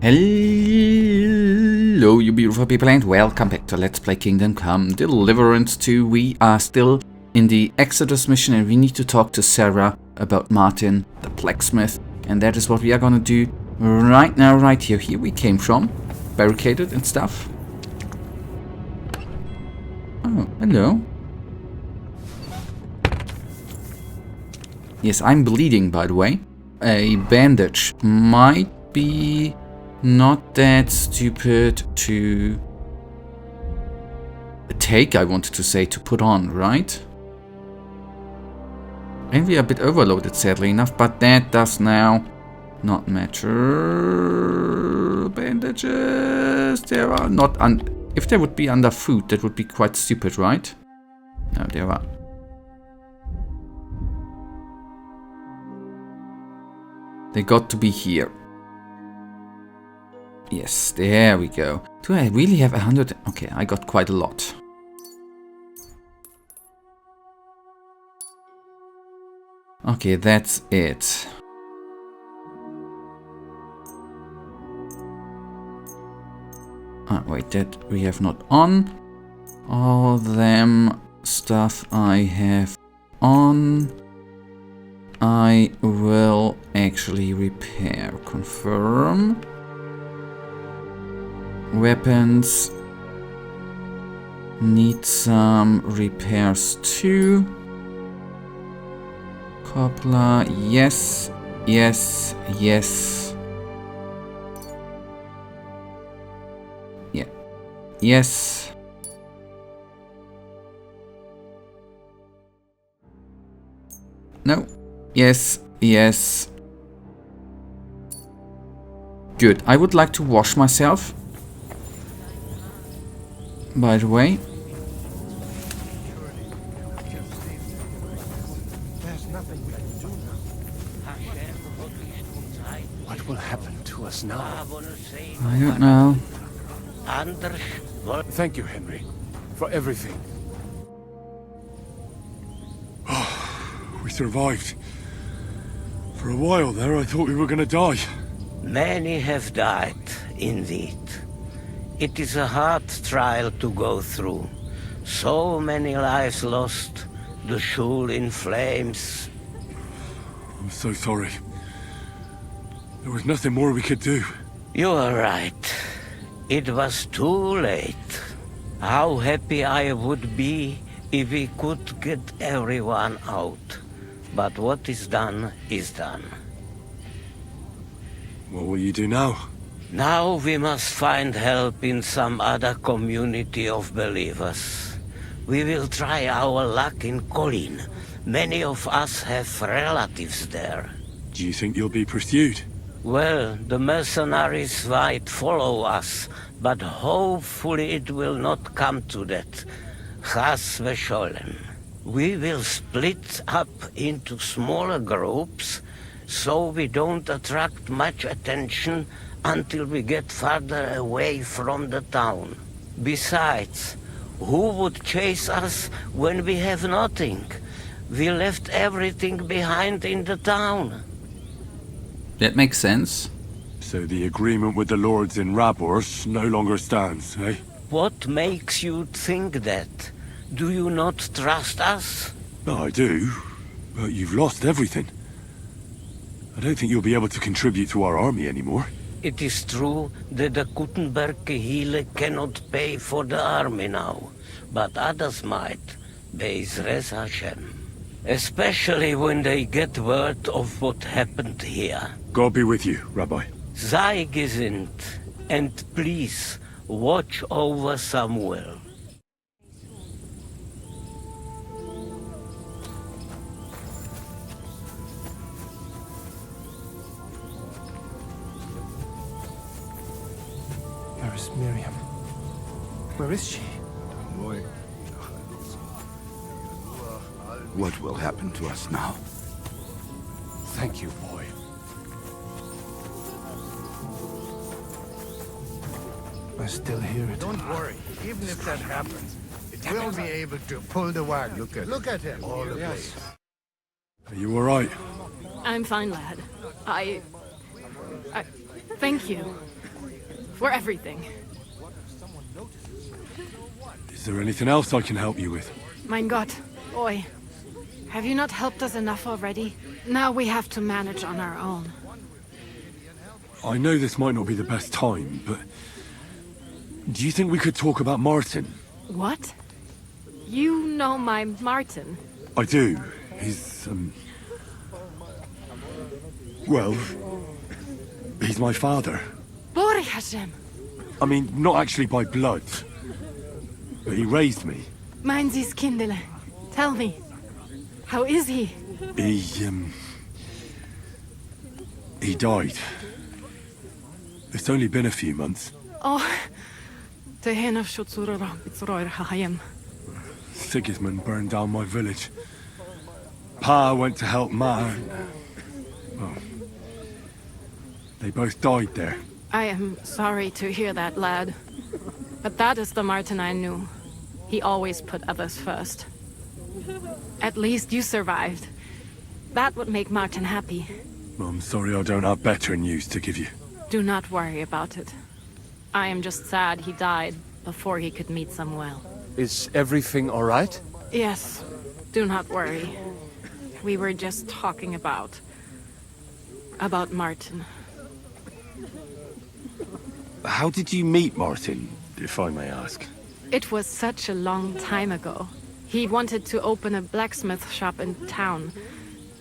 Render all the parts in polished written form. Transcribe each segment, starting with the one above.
Hello, you beautiful people, and welcome back to Let's Play Kingdom Come Deliverance II. We are still in the Exodus mission, and we need to talk to Sarah about Martin, the blacksmith. And that is what we are gonna do right now, right here. Here we came from, barricaded and stuff. Oh, hello. Yes, I'm bleeding, by the way. A bandage might be not that stupid to take, I wanted to say, to put on, right? And we are a bit overloaded, sadly enough, but that does now not matter. Bandages, there are not if there would be under food, that would be quite stupid, right? No, there are. They got to be here. Yes, there we go. Do I really have 100? Okay, I got quite a lot. Okay, that's it. Wait, that we have not on. All them stuff I have on, I will actually repair. Confirm. Weapons need some repairs too. Coupler, yes, yes, yes. Yeah, yes. No, yes, yes. Good. I would like to wash myself, by the way. What will happen to us now? I don't know. Thank you, Henry, for everything. We survived. For a while there, I thought we were gonna die. Many have died, indeed. It is a hard trial to go through. So many lives lost, the Shul in flames. I'm so sorry. There was nothing more we could do. You are right. It was too late. How happy I would be if we could get everyone out. But what is done is done. What will you do now? Now we must find help in some other community of believers. We will try our luck in Colin. Many of us have relatives there. Do you think you'll be pursued? Well, the mercenaries might follow us, but hopefully it will not come to that. Chas v'sholem. We will split up into smaller groups, so we don't attract much attention until we get farther away from the town. Besides, who would chase us when we have nothing? We left everything behind in the town. That makes sense. So the agreement with the lords in Warhorse no longer stands, eh? What makes you think that? Do you not trust us? No, I do. But you've lost everything. I don't think you'll be able to contribute to our army anymore. It is true that the Gutenberg Kehile cannot pay for the army now, but others might, Be'ezras Hashem. Especially when they get word of what happened here. God be with you, Rabbi. Sei gesinnt, and please watch over Samuel. Where is Miriam? Where is she? What will happen to us now? Thank you, boy. I still hear it. Don't worry. Even if that happens, it will be able to pull the wagon. Look at him. All the place. Are you all right? I'm fine, lad. I... Thank you. For everything. Is there anything else I can help you with? Mein Gott, boy. Have you not helped us enough already? Now we have to manage on our own. I know this might not be the best time, but... do you think we could talk about Martin? What? You know my Martin? I do. He's, well... he's my father. Bore Hashem! I mean, not actually by blood. But he raised me. Mein Sie's Kindele. Tell me. How is he? He died. It's only been a few months. Oh. Tehenaf Shutsura Bitzroir Hayem. Sigismund burned down my village. Pa went to help Ma. Well, they both died there. I am sorry to hear that, lad. But that is the Martin I knew. He always put others first. At least you survived. That would make Martin happy. I'm sorry I don't have better news to give you. Do not worry about it. I am just sad he died before he could meet Samuel. Is everything all right? Yes. Do not worry. We were just talking about Martin. How did you meet Martin, if I may ask? It was such a long time ago. He wanted to open a blacksmith shop in town,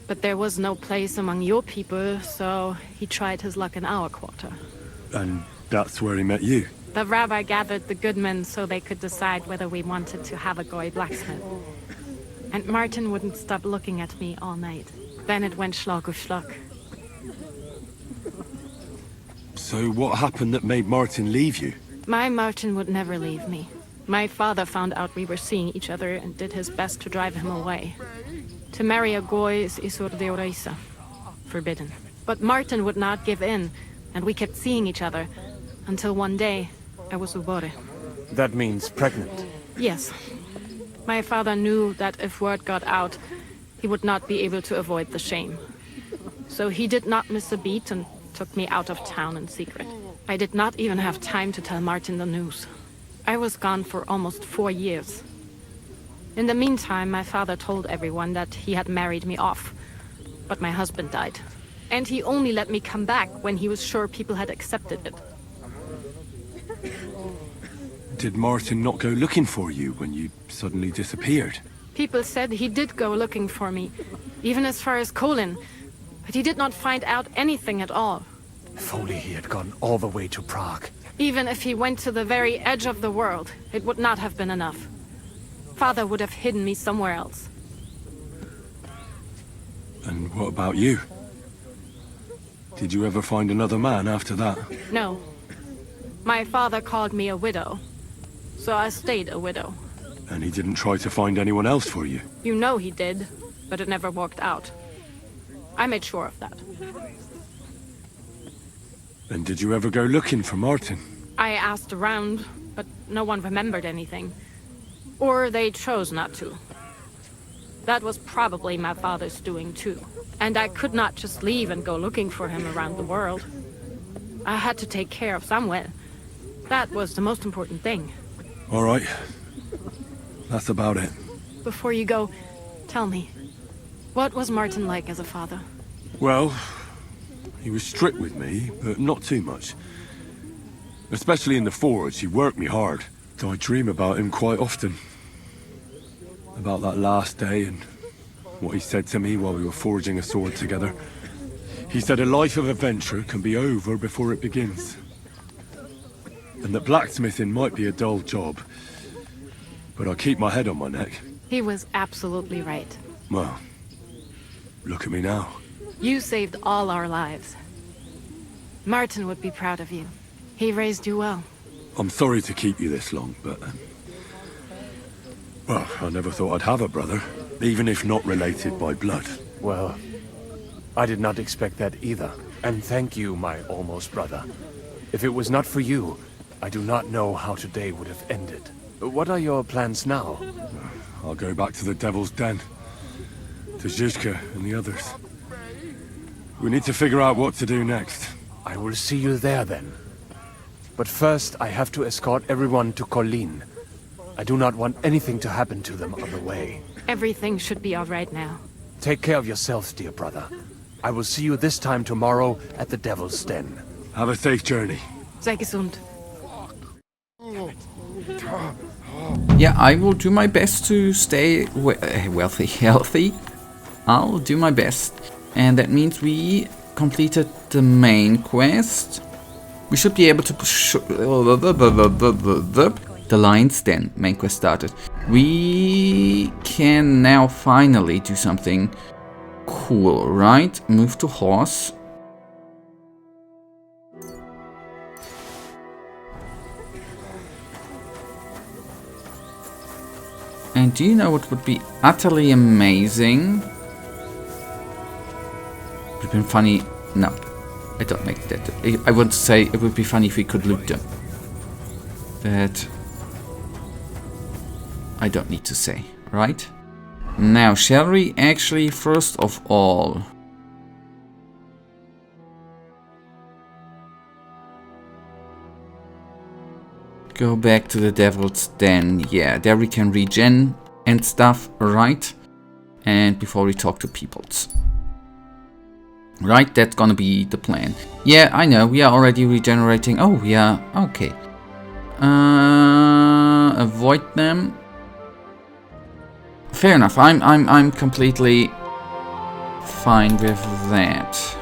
but there was no place among your people, so he tried his luck in our quarter. And that's where he met you? The rabbi gathered the good men so they could decide whether we wanted to have a goy blacksmith. And Martin wouldn't stop looking at me all night. Then it went schlag auf schlag. So what happened that made Martin leave you? My Martin would never leave me. My father found out we were seeing each other and did his best to drive him away. To marry a goy is isur deoraisa, forbidden. But Martin would not give in, and we kept seeing each other, until one day, I was ubore. That means pregnant. Yes. My father knew that if word got out, he would not be able to avoid the shame. So he did not miss a beat and took me out of town in secret. I did not even have time to tell Martin the news. I was gone for almost 4 years. In the meantime, my father told everyone that he had married me off. But my husband died. And he only let me come back when he was sure people had accepted it. Did Martin not go looking for you when you suddenly disappeared? People said he did go looking for me, even as far as Colin. But he did not find out anything at all. If only he had gone all the way to Prague. Even if he went to the very edge of the world, it would not have been enough. Father would have hidden me somewhere else. And what about you? Did you ever find another man after that? No. My father called me a widow. So I stayed a widow. And he didn't try to find anyone else for you? You know he did, but it never worked out. I made sure of that. And did you ever go looking for Martin? I asked around, but no one remembered anything. Or they chose not to. That was probably my father's doing too. And I could not just leave and go looking for him around the world. I had to take care of Samuel. That was the most important thing. All right. That's about it. Before you go, tell me, what was Martin like as a father? Well, he was strict with me, but not too much. Especially in the forge, he worked me hard. I dream about him quite often. About that last day and what he said to me while we were forging a sword together. He said a life of adventure can be over before it begins. And that blacksmithing might be a dull job, but I keep my head on my neck. He was absolutely right. Well, look at me now. You saved all our lives. Martin would be proud of you. He raised you well. I'm sorry to keep you this long, but... well, I never thought I'd have a brother, even if not related by blood. Well, I did not expect that either. And thank you, my almost brother. If it was not for you, I do not know how today would have ended. What are your plans now? I'll go back to the Devil's Den. To Zizka and the others. We need to figure out what to do next. I will see you there then. But first, I have to escort everyone to Colleen. I do not want anything to happen to them on the way. Everything should be all right now. Take care of yourself, dear brother. I will see you this time tomorrow at the Devil's Den. Have a safe journey. Sei gesund. Yeah, I will do my best to stay wealthy, healthy. I'll do my best. And that means we completed the main quest. We should be able to push the Lion's Den. Main quest started. We can now finally do something cool, right? Move to horse. And do you know what would be utterly amazing? It would have been funny. No, I don't make that. I want to say it would be funny if we could loot them. But I don't need to say, right? Now, shall we actually, first of all, go back to the Devil's Den? Yeah, there we can regen and stuff, right? And before we talk to peoples. Right, that's gonna be the plan. Yeah, I know, we are already regenerating. Oh, yeah, okay. Avoid them. Fair enough, I'm completely fine with that.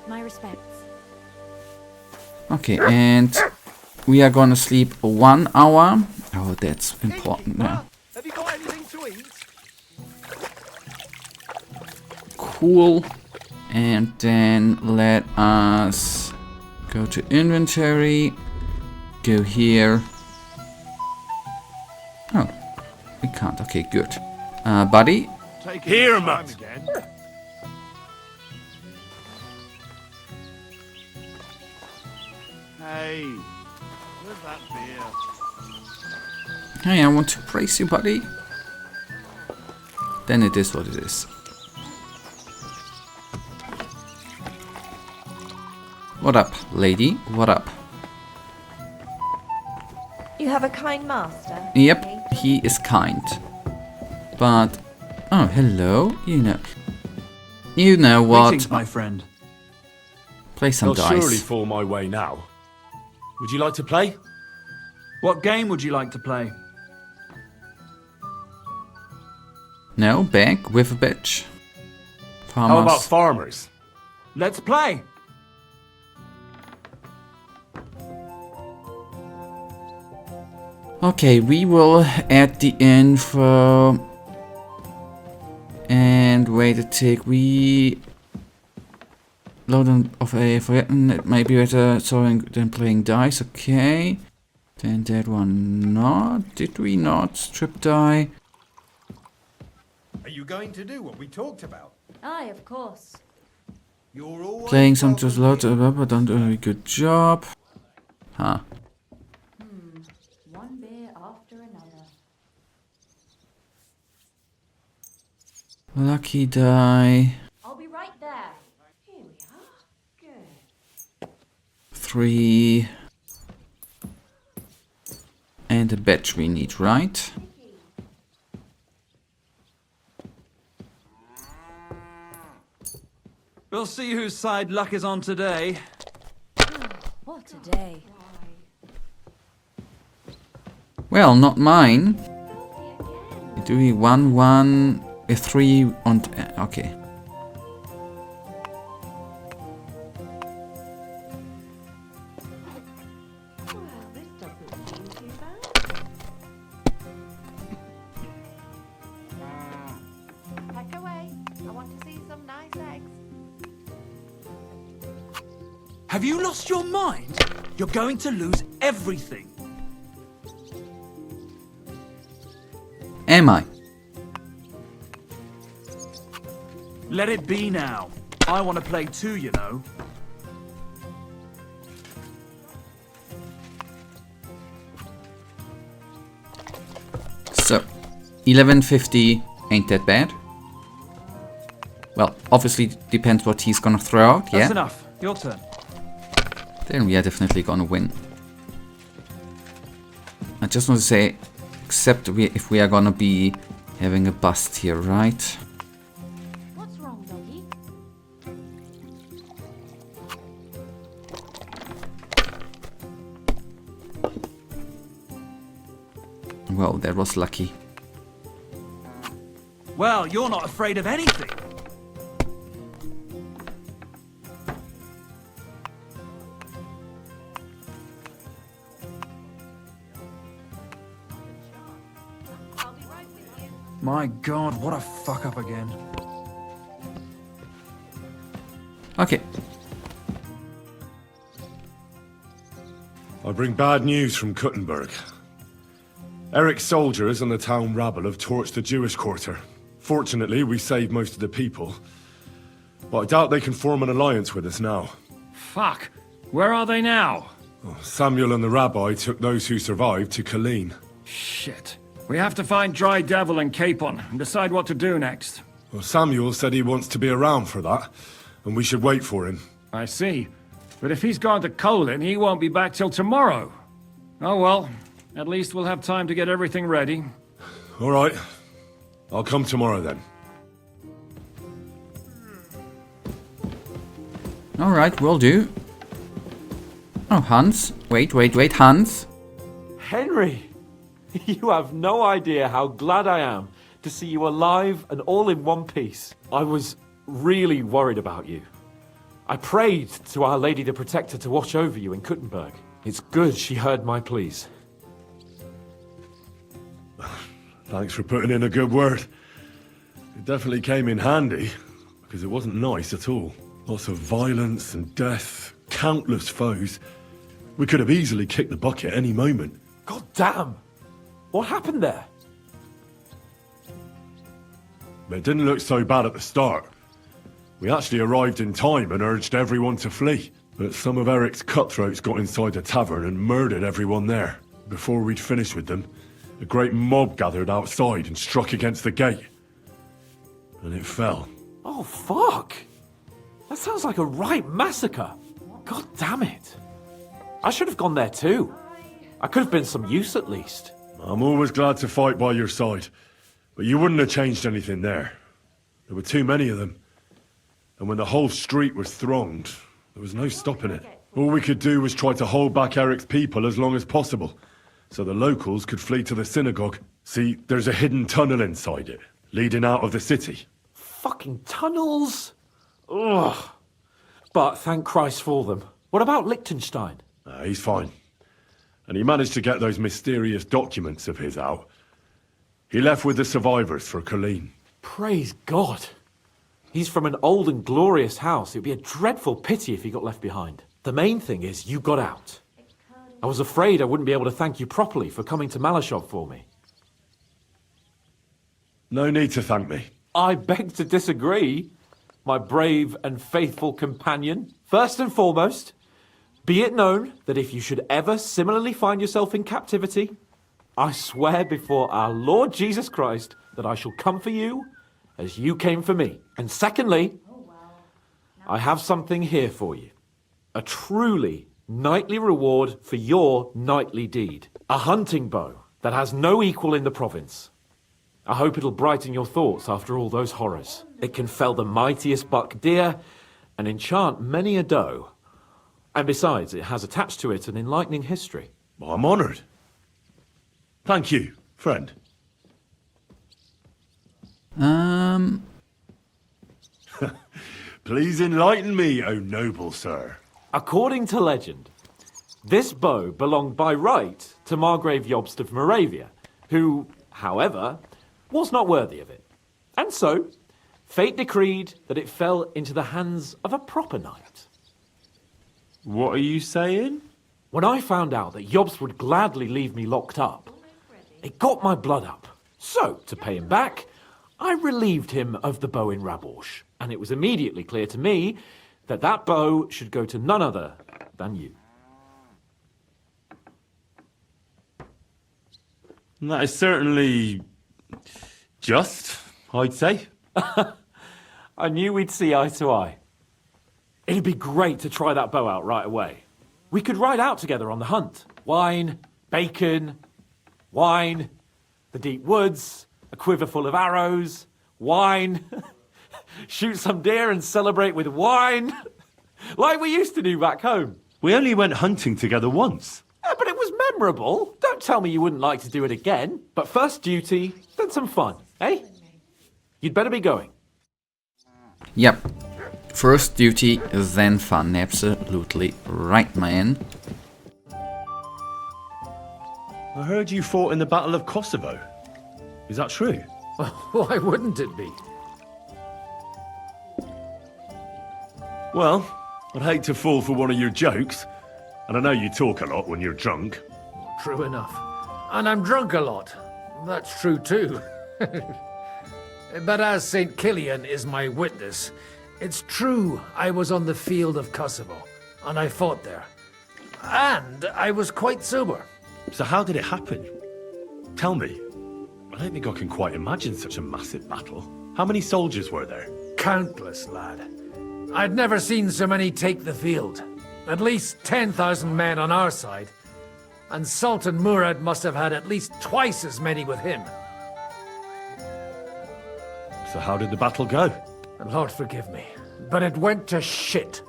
My respects. Okay, and we are gonna sleep 1 hour. Oh, that's important now. Have you got anything to eat? Cool. And then let us go to inventory. Go here. Oh, we can't. Okay, good. Buddy. Here, Matt. Hey, where's that beer? Hey, I want to praise you, buddy. Then it is what it is. What up, lady? What up? You have a kind master? Yep, he is kind. But... Oh, hello. You know what? Greetings, my friend. Play some They'll dice. surely fall my way now. Would you like to play? What game would you like to play? No, back with a bitch. How Farmers. about farmers? Let's play! Okay, we will add the info. And wait a tick, we load on of a forgotten. It might be better than playing dice. Okay, then that one not. Did we not strip die? Are you going to do what we talked about? Aye, of course. You're always Playing some welcome just loads here. of don't do a good job. Huh. One beer after another. Lucky die. I'll be right there. Here we are. Good. 3. And a batch we need, right? We'll see whose side luck is on today. What a day. Well, not mine. Do we 1, 1, a 3 on... okay. Well, this doesn't seem too bad. Pack away. I want to see some nice eggs. Have you lost your mind? You're going to lose everything. Am I? Let it be now. I want to play too, you know. 1150 ain't that bad. Well, obviously depends what he's gonna throw out, yeah? That's enough. Your turn. Then we are definitely gonna win. I just want to say, except if we are gonna be having a bust here, right? What's wrong, doggy? Well, that was lucky. Well, you're not afraid of anything. My God, what a fuck up again. Okay. I bring bad news from Kuttenberg. Eric's soldiers and the town rabble have torched the Jewish quarter. Fortunately, we saved most of the people. But I doubt they can form an alliance with us now. Fuck. Where are they now? Samuel and the rabbi took those who survived to Colleen. Shit. We have to find Dry Devil and Capon and decide what to do next. Well, Samuel said he wants to be around for that, and we should wait for him. I see. But if he's gone to Colin, he won't be back till tomorrow. Oh well. At least we'll have time to get everything ready. All right. I'll come tomorrow then. Alright, will do. Oh, Hans. Wait, Hans. Henry! You have no idea how glad I am to see you alive and all in one piece. I was really worried about you. I prayed to Our Lady the Protector to watch over you in Kuttenberg. It's good she heard my pleas. Thanks for putting in a good word. It definitely came in handy, because it wasn't nice at all. Lots of violence and death, countless foes. We could have easily kicked the bucket any moment. God damn! What happened there? It didn't look so bad at the start. We actually arrived in time and urged everyone to flee. But some of Eric's cutthroats got inside the tavern and murdered everyone there. Before we'd finished with them, a great mob gathered outside and struck against the gate. And it fell. Oh, fuck! That sounds like a right massacre. God damn it. I should have gone there too. I could have been some use at least. I'm always glad to fight by your side. But you wouldn't have changed anything there. There were too many of them. And when the whole street was thronged, there was no stopping it. All we could do was try to hold back Eric's people as long as possible, so the locals could flee to the synagogue. See, there's a hidden tunnel inside it, leading out of the city. Fucking tunnels! Ugh. But thank Christ for them. What about Liechtenstein? He's fine. And he managed to get those mysterious documents of his out. He left with the survivors for Colleen. Praise God. He's from an old and glorious house. It'd be a dreadful pity if he got left behind. The main thing is you got out. I was afraid I wouldn't be able to thank you properly for coming to Malashov for me. No need to thank me. I beg to disagree, my brave and faithful companion. First and foremost, be it known that if you should ever similarly find yourself in captivity, I swear before our Lord Jesus Christ that I shall come for you as you came for me. And secondly, I have something here for you. A truly knightly reward for your knightly deed. A hunting bow that has no equal in the province. I hope it'll brighten your thoughts after all those horrors. It can fell the mightiest buck deer and enchant many a doe. And besides, it has attached to it an enlightening history. Well, I'm honoured. Thank you, friend. Please enlighten me, O noble sir. According to legend, this bow belonged by right to Margrave Jobst of Moravia, who, however, was not worthy of it. And so, fate decreed that it fell into the hands of a proper knight. What are you saying? When I found out that Jobst would gladly leave me locked up, it got my blood up. So, to pay him back, I relieved him of the bow in Raborsch, and it was immediately clear to me that that bow should go to none other than you. That is certainly Just, I'd say. I knew we'd see eye to eye. It'd be great to try that bow out right away. We could ride out together on the hunt. Wine, bacon, wine, the deep woods, a quiver full of arrows, wine, shoot some deer and celebrate with wine, like we used to do back home. We only went hunting together once. Yeah, but it was memorable. Don't tell me you wouldn't like to do it again. But first duty, then some fun, eh? You'd better be going. Yep. First duty, then fun. Absolutely right, man. I heard you fought in the Battle of Kosovo. Is that true? Why wouldn't it be? Well, I'd hate to fall for one of your jokes. And I know you talk a lot when you're drunk. True enough. And I'm drunk a lot. That's true too. But as St. Killian is my witness, it's true I was on the field of Kosovo, and I fought there. And I was quite sober. So how did it happen? Tell me. I don't think I can quite imagine such a massive battle. How many soldiers were there? Countless, lad. I'd never seen so many take the field. At least 10,000 men on our side. And Sultan Murad must have had at least twice as many with him. So how did the battle go? Lord forgive me, but it went to shit.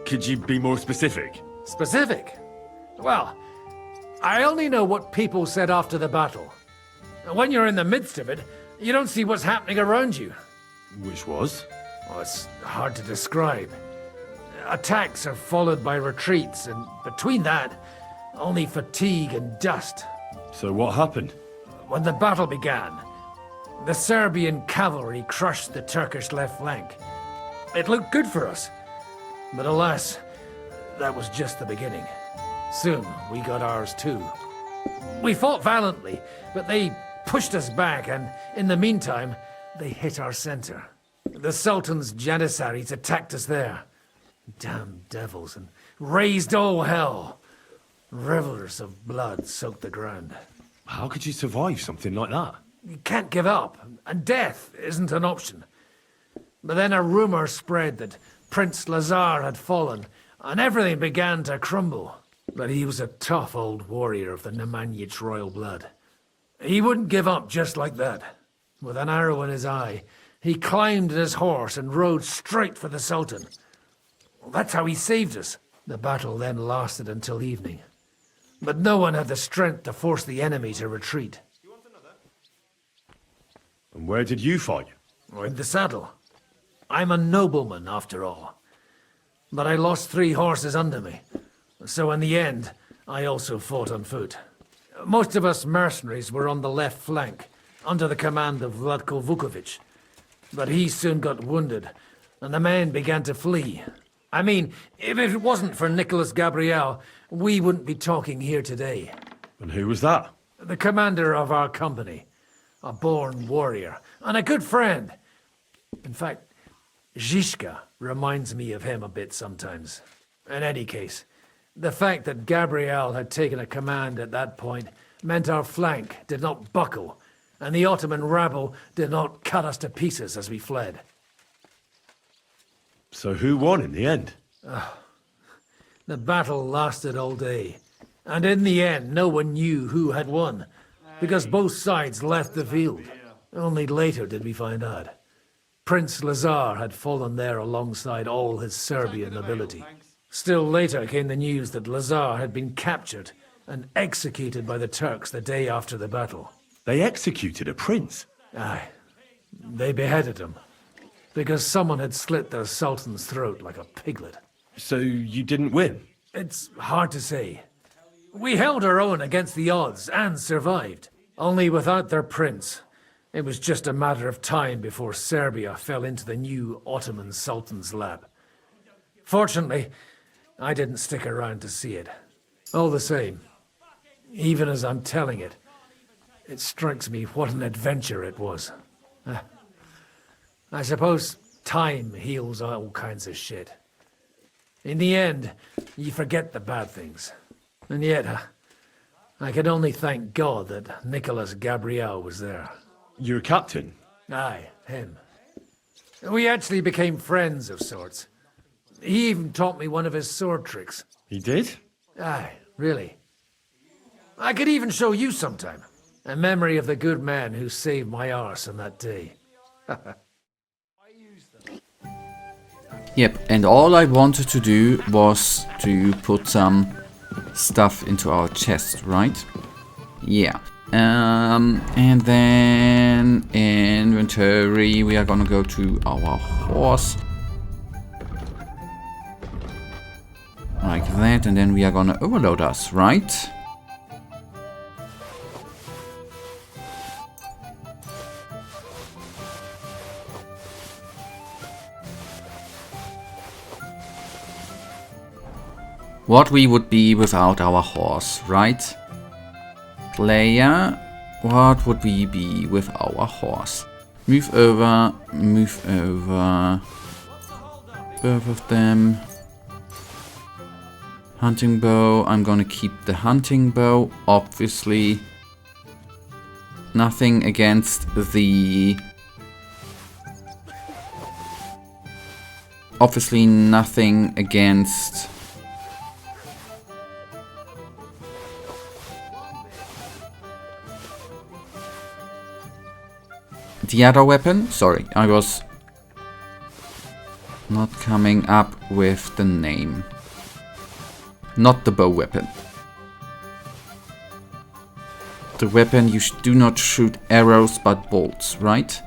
Could you be more specific? Specific? Well, I only know what people said after the battle. When you're in the midst of it, you don't see what's happening around you. Which was? Oh, it's hard to describe. Attacks are followed by retreats, and between that, only fatigue and dust. So what happened? When the battle began, the Serbian cavalry crushed the Turkish left flank. It looked good for us, but alas, that was just the beginning. Soon, we got ours too. We fought valiantly, but they pushed us back, and in the meantime, they hit our center. The Sultan's Janissaries attacked us there. Damn devils, and raised all hell. Rivers of blood soaked the ground. How could you survive something like that? You can't give up, and death isn't an option. But then a rumor spread that Prince Lazar had fallen, and everything began to crumble. But he was a tough old warrior of the Nemanjic royal blood. He wouldn't give up just like that. With an arrow in his eye, he climbed his horse and rode straight for the Sultan. That's how he saved us. The battle then lasted until evening. But no one had the strength to force the enemy to retreat. And where did you fight? In the saddle. I'm a nobleman, after all. But I lost 3 horses under me. So in the end, I also fought on foot. Most of us mercenaries were on the left flank, under the command of Vlatko Vukovic. But he soon got wounded, and the men began to flee. I mean, if it wasn't for Nicholas Gabriel, we wouldn't be talking here today. And who was that? The commander of our company. A born warrior, and a good friend. In fact, Zizka reminds me of him a bit sometimes. In any case, the fact that Gabriel had taken a command at that point meant our flank did not buckle, and the Ottoman rabble did not cut us to pieces as we fled. So who won in the end? The battle lasted all day, and in the end no one knew who had won, because both sides left the field. Only later did we find out. Prince Lazar had fallen there alongside all his Serbian nobility. Still later came the news that Lazar had been captured and executed by the Turks the day after the battle. They executed a prince? Aye. They beheaded him, because someone had slit the Sultan's throat like a piglet. So you didn't win? It's hard to say. We held our own against the odds and survived. Only without their prince, it was just a matter of time before Serbia fell into the new Ottoman Sultan's lap. Fortunately, I didn't stick around to see it. All the same, even as I'm telling it, it strikes me what an adventure it was. I suppose time heals all kinds of shit. In the end, you forget the bad things. And yet, I can only thank God that Nicholas Gabriel was there. Your captain? Aye, him. We actually became friends of sorts. He even taught me one of his sword tricks. He did? Aye, really. I could even show you sometime. A memory of the good man who saved my arse on that day. Yep, and all I wanted to do was to put some stuff into our chest, right? Yeah. And then inventory, we are gonna go to our horse. Like that, and then we are gonna overload us, right? What we would be without our horse, right? Player, what would we be with our horse? Move over, both of them. Hunting bow, I'm gonna keep the hunting bow, obviously. Nothing against the... Obviously nothing against... the other weapon? Sorry, I was not coming up with the name. Not the bow weapon. The weapon you do not shoot arrows but bolts, right?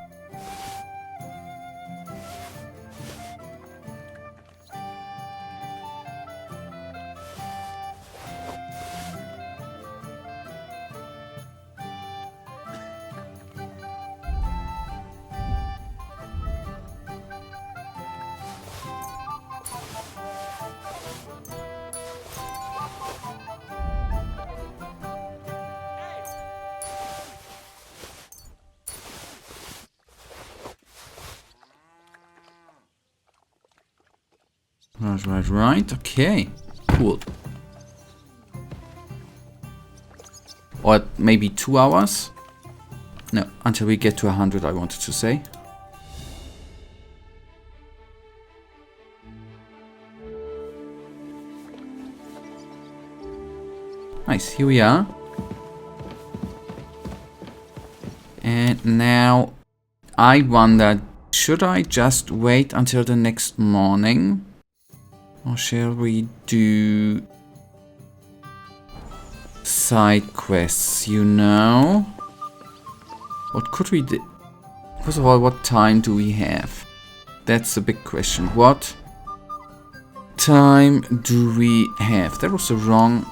Right, okay. Cool. Or maybe 2 hours? No, until we get to 100, I wanted to say. Nice, here we are. And now I wonder, should I just wait until the next morning? Or shall we do side quests, you know? What could we do? First of all, what time do we have? That's the big question. What time do we have? That was the wrong...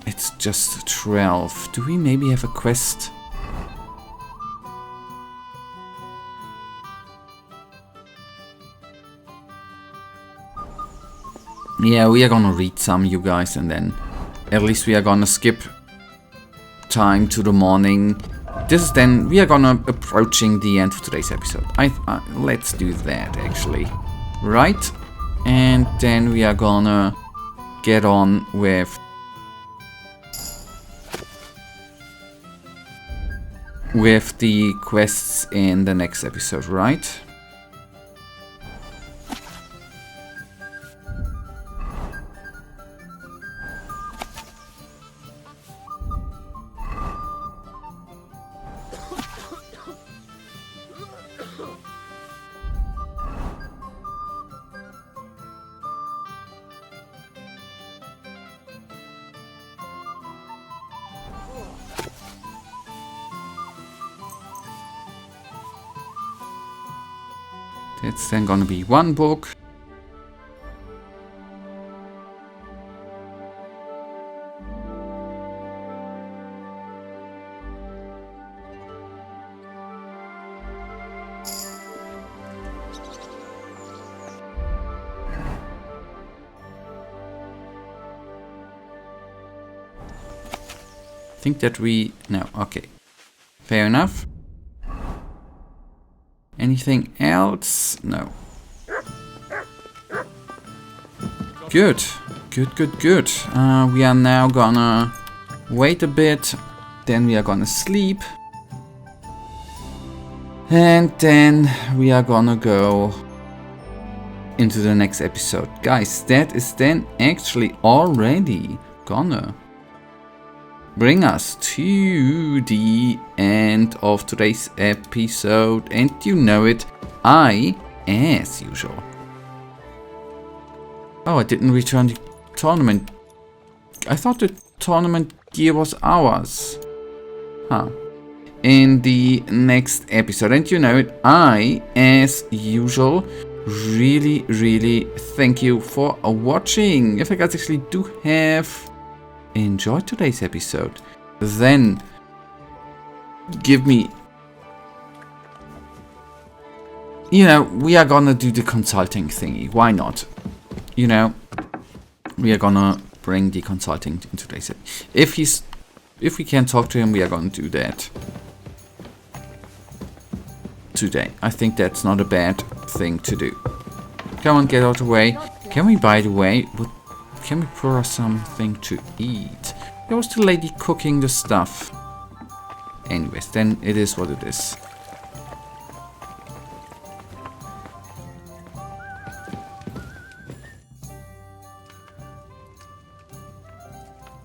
It's just 12. Do we maybe have a quest? Yeah, we are gonna read some, you guys, and then at least we are gonna skip time to the morning. This is then, we are gonna approaching the end of today's episode. Let's do that, actually. Right? And then we are gonna get on with the quests in the next episode, right? It's then gonna be 1 book. I think that we... No, okay. Fair enough. Anything else? No. Good. Good. We are now gonna wait a bit, then we are gonna sleep. And then we are gonna go into the next episode. Guys, that is then actually already gonna bring us to the end of today's episode. And you know it, I, as usual... Oh, I didn't return the tournament. I thought the tournament gear was ours. Huh. In the next episode. And you know it, I, as usual, really thank you for watching. If you guys actually do have enjoyed today's episode, then give me... You know, we are gonna do the consulting thingy. Why not? You know, we are gonna bring the consulting into today's episode. If we can talk to him, we are gonna do that today. I think that's not a bad thing to do. Come on, get out of the way. Can we, by the way, can we pour us something to eat? There was the lady cooking the stuff. Anyways, then it is what it is.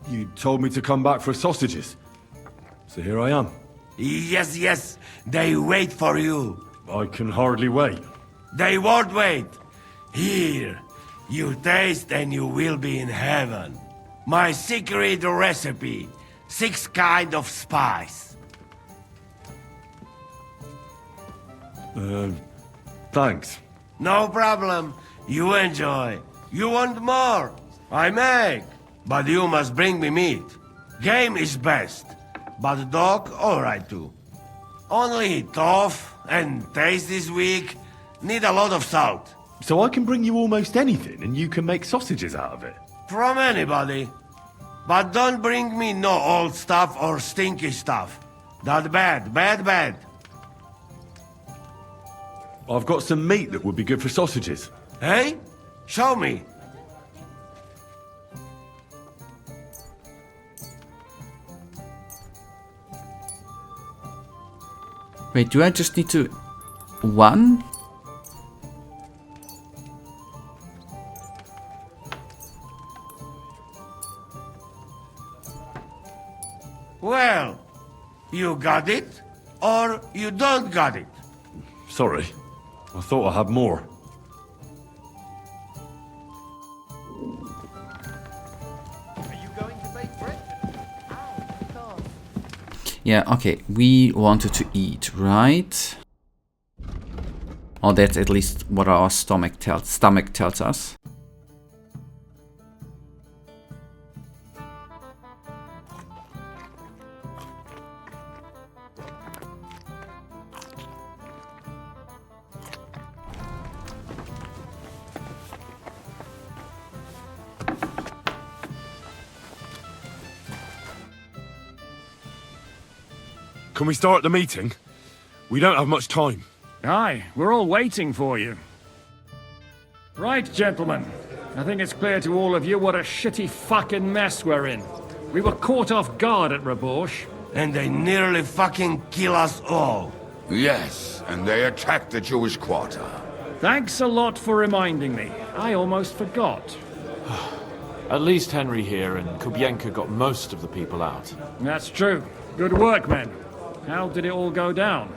You told me to come back for sausages. So here I am. Yes, they wait for you. I can hardly wait. They won't wait. Here, you taste and you will be in heaven. My secret recipe, 6 kind of spice. Thanks. No problem. You enjoy. You want more? I make. But you must bring me meat. Game is best. But dog, alright too. Only tough and taste is weak. Need a lot of salt. So I can bring you almost anything and you can make sausages out of it? From anybody. But don't bring me no old stuff or stinky stuff. That bad. I've got some meat that would be good for sausages. Hey? Show me. Wait, do I just need to... one? Well, you got it, or you don't got it. Sorry. I thought I had more. Yeah, okay, we wanted to eat, right? Or that's at least what our stomach tells us. Can we start the meeting? We don't have much time. Aye, we're all waiting for you. Right, gentlemen. I think it's clear to all of you what a shitty fucking mess we're in. We were caught off guard at Rabosh. And they nearly fucking kill us all. Yes, and they attacked the Jewish quarter. Thanks a lot for reminding me. I almost forgot. At least Henry here and Kubienka got most of the people out. That's true. Good work, men. How did it all go down?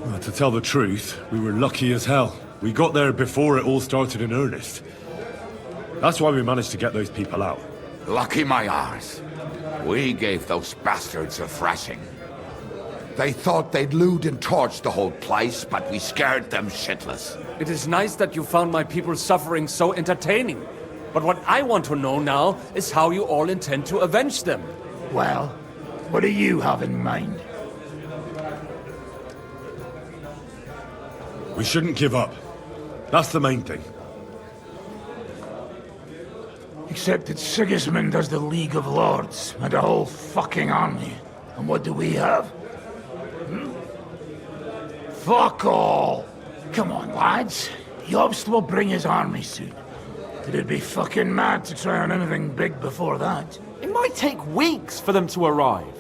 Well, to tell the truth, we were lucky as hell. We got there before it all started in earnest. That's why we managed to get those people out. Lucky my arse. We gave those bastards a thrashing. They thought they'd loot and torch the whole place, but we scared them shitless. It is nice that you found my people's suffering so entertaining. But what I want to know now is how you all intend to avenge them. Well, what do you have in mind? We shouldn't give up. That's the main thing. Except that Sigismund has the League of Lords and a whole fucking army. And what do we have? Fuck all! Come on, lads. Jobst will bring his army soon. It'd be fucking mad to try on anything big before that. It might take weeks for them to arrive.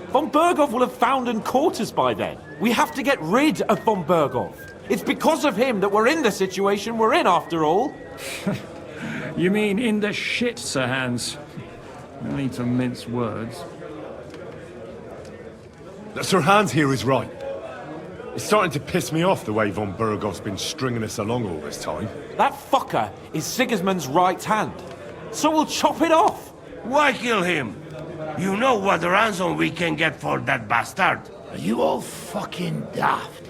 Von Berghoff will have found and caught us by then. We have to get rid of Von Berghoff. It's because of him that we're in the situation we're in, after all. You mean in the shit, Sir Hans? No need to mince words. Sir Hans here is right. It's starting to piss me off the way Von Berghoff's been stringing us along all this time. That fucker is Sigismund's right hand. So we'll chop it off. Why kill him? You know what ransom we can get for that bastard. Are you all fucking daft?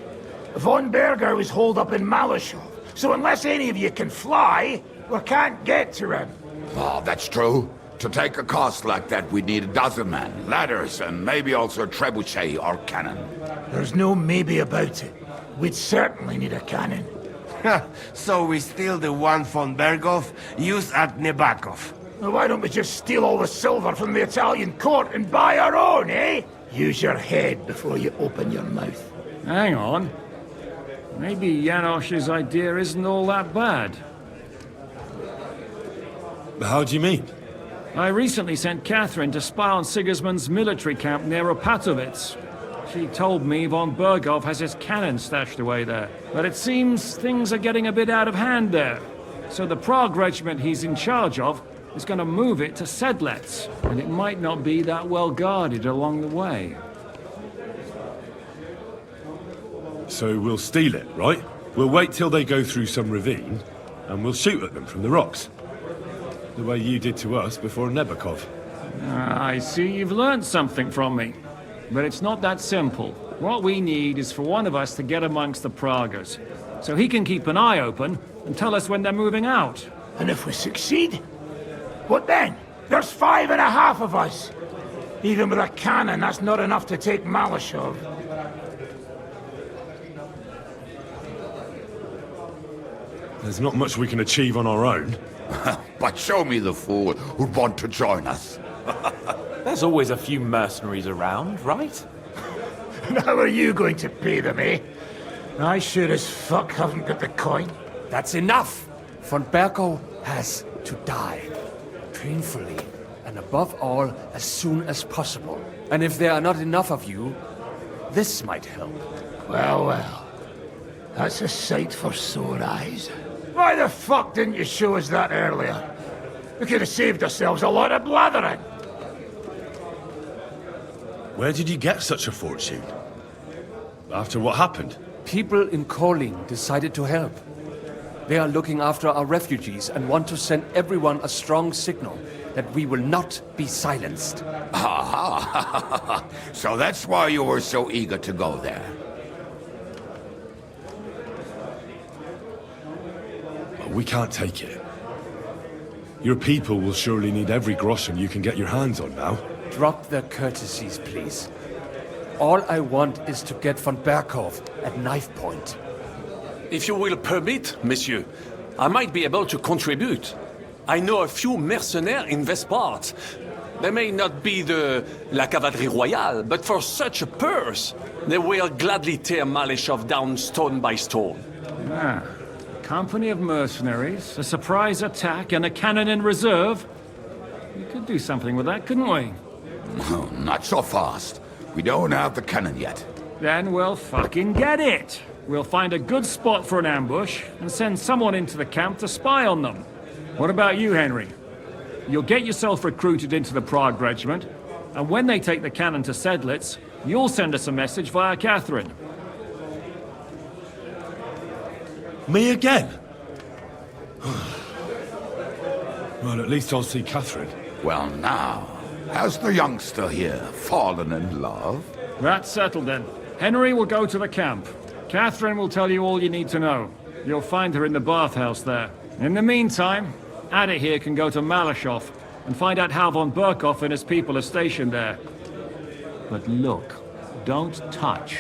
Von Berger was holed up in Malashov, so unless any of you can fly, we can't get to him. Oh, that's true. To take a cost like that, we'd need a dozen men, ladders, and maybe also a trebuchet or cannon. There's no maybe about it. We'd certainly need a cannon. So we steal the one von Berghoff used at Nebakov. Well, why don't we just steal all the silver from the Italian court and buy our own, eh? Use your head before you open your mouth. Hang on. Maybe Janosch's idea isn't all that bad. How do you mean? I recently sent Catherine to spy on Sigismund's military camp near Opatovitz. She told me von Berghoff has his cannon stashed away there. But it seems things are getting a bit out of hand there. So the Prague regiment he's in charge of is going to move it to Sedlec, and it might not be that well guarded along the way. So we'll steal it, right? We'll wait till they go through some ravine, and we'll shoot at them from the rocks. The way you did to us before Nebakov. I see you've learned something from me. But it's not that simple. What we need is for one of us to get amongst the Praguers, so he can keep an eye open and tell us when they're moving out. And if we succeed? What then? There's 5.5 of us. Even with a cannon, that's not enough to take Malashov. There's not much we can achieve on our own. But show me the fool who'd want to join us. There's always a few mercenaries around, right? And how are you going to pay them, eh? I sure as fuck haven't got the coin. That's enough! Von Berghoff has to die. Painfully, and above all, as soon as possible. And if there are not enough of you, this might help. Well, well. That's a sight for sore eyes. Why the fuck didn't you show us that earlier? We could have saved ourselves a lot of blathering. Where did you get such a fortune? After what happened? People in Kolin decided to help. They are looking after our refugees and want to send everyone a strong signal that we will not be silenced. Aha! So that's why you were so eager to go there. We can't take it. Your people will surely need every groschen you can get your hands on now. Drop their courtesies, please. All I want is to get von Berghoff at knife point. If you will permit, monsieur, I might be able to contribute. I know a few mercenaires in this part. They may not be la cavalerie royale, but for such a purse, they will gladly tear Malashov down stone by stone. Ah, a company of mercenaries, a surprise attack, and a cannon in reserve. We could do something with that, couldn't we? Oh, not so fast. We don't have the cannon yet. Then we'll fucking get it. We'll find a good spot for an ambush and send someone into the camp to spy on them. What about you, Henry? You'll get yourself recruited into the Prague regiment, and when they take the cannon to Sedlec, you'll send us a message via Catherine. Me again? Well, at least I'll see Catherine. Well, now, has the youngster here fallen in love? That's settled then. Henry will go to the camp. Catherine will tell you all you need to know. You'll find her in the bathhouse there. In the meantime, Ada here can go to Malashov and find out how von Berghoff and his people are stationed there. But look, don't touch.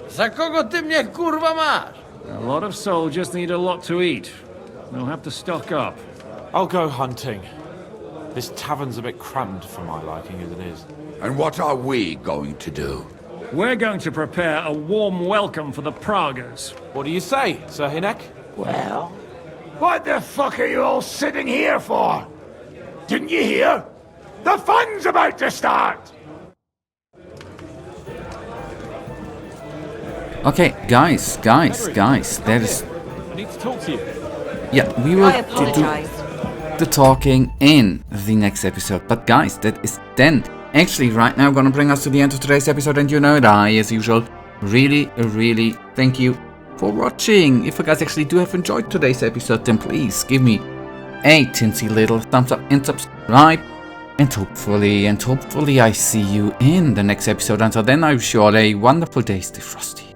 Za kogo ty mnie kurwa masz? A lot of soldiers need a lot to eat. They'll have to stock up. I'll go hunting. This tavern's a bit cramped for my liking as it is. And what are we going to do? We're going to prepare a warm welcome for the Praguers. What do you say, Sir Hinek? Well, What the fuck are you all sitting here for? Didn't you hear? The fun's about to start! Okay, guys, that is... I need to talk to you. Yeah, we will I apologize. do the talking in the next episode. But guys, that is then actually right now gonna bring us to the end of today's episode. And you know that I, as usual, really thank you for watching. If you guys actually do have enjoyed today's episode, then please give me a tinsy little thumbs up and subscribe. And hopefully I see you in the next episode. Until then, I wish you all a wonderful day. Stay frosty.